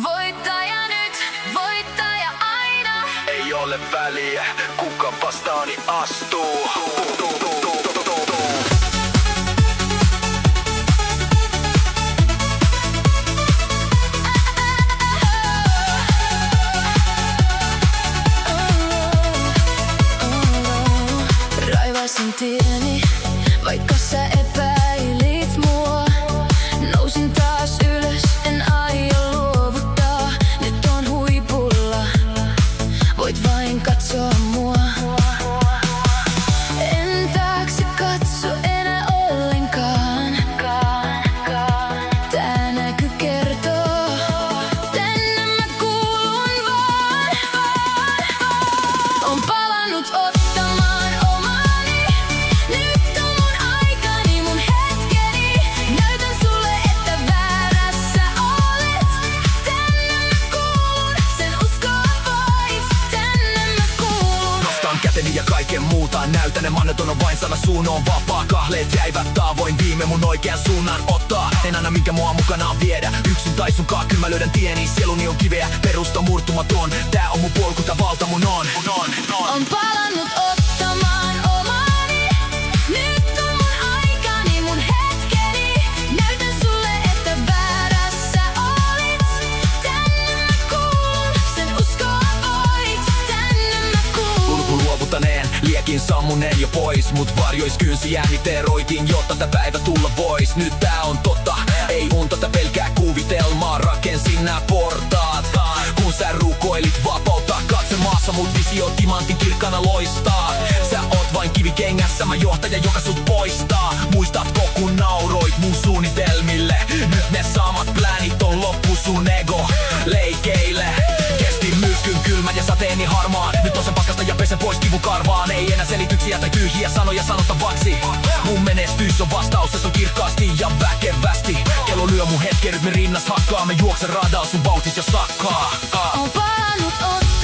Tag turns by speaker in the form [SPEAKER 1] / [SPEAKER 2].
[SPEAKER 1] Voittaja nyt, voittaja aina.
[SPEAKER 2] Ei ole väliä, kuka vastaani astuu.
[SPEAKER 1] Raivasin tieni, vaikka sä epäilit mua. Nousin taas ylös, en aio luovuttaa. Nyt on huipulla, voit vain katsoa mua. En taakse katso enää ollenkaan. Tää näky kertoo, tänne mä kuulun vaan. On palannut ottamaan omani. Nyt on mun aikani, mun hetkeni. Näytän sulle, että väärässä olet. Tänne mä kuulun, sen uskoa voit. Tänne mä kuulun.
[SPEAKER 2] Nostan käteni ja kaiken muuta näytän, manneton on vain sana, suun on vapaa. Kahleet jäivät tavoin, viime mun oikean suunnan ottaa. En anna minkä mua mukanaan viedä, yksin tai sunkaan, kyllä mä löydän tieni. Sieluni on kiveä, perusta murtumaton. Tää on mun polku, tää valta mun on.
[SPEAKER 1] On palannut ottamaan omani. Nyt on mun aikani, mun hetkeni. Näytän sulle, että väärässä olit. Tänne mä kuulun, sen uskoa voit. Tänne mä kuulun.
[SPEAKER 2] Urku luovuttaneen, liekin sammuneen jo pois. Mut varjois kynsi jänniteroitin, jotta tää päivä tulla vois. Nyt tää on totta, ei unta, tää pelkää kuvitelmaa. Rakensin nää portaat, kun sä rukoilit vapautta. Katse maassa, mut visio timantin kirkkana loistaa. Sä oot vain kivikengässä, mä johtaja, joka sut poistaa. Muistatko kun nauroit mun suunnitelmille? Nyt ne samat plänit on loppu sun ego leikeille. Kesti myrskyn kylmän ja sateeni harmaan. Nyt on sen paskasta ja pesen pois kivun karvaan. Ei enää selityksiä tai tyhjiä sanoja sanottavaksi. Mun menestys on vastaus, se on kirkkaasti ja väkevästi. Kello lyö mun hetken, rytmi rinnas hakkaa. Me juoksen radalla, sun vauhtis jo sakkaa.
[SPEAKER 1] On palannut ottamaan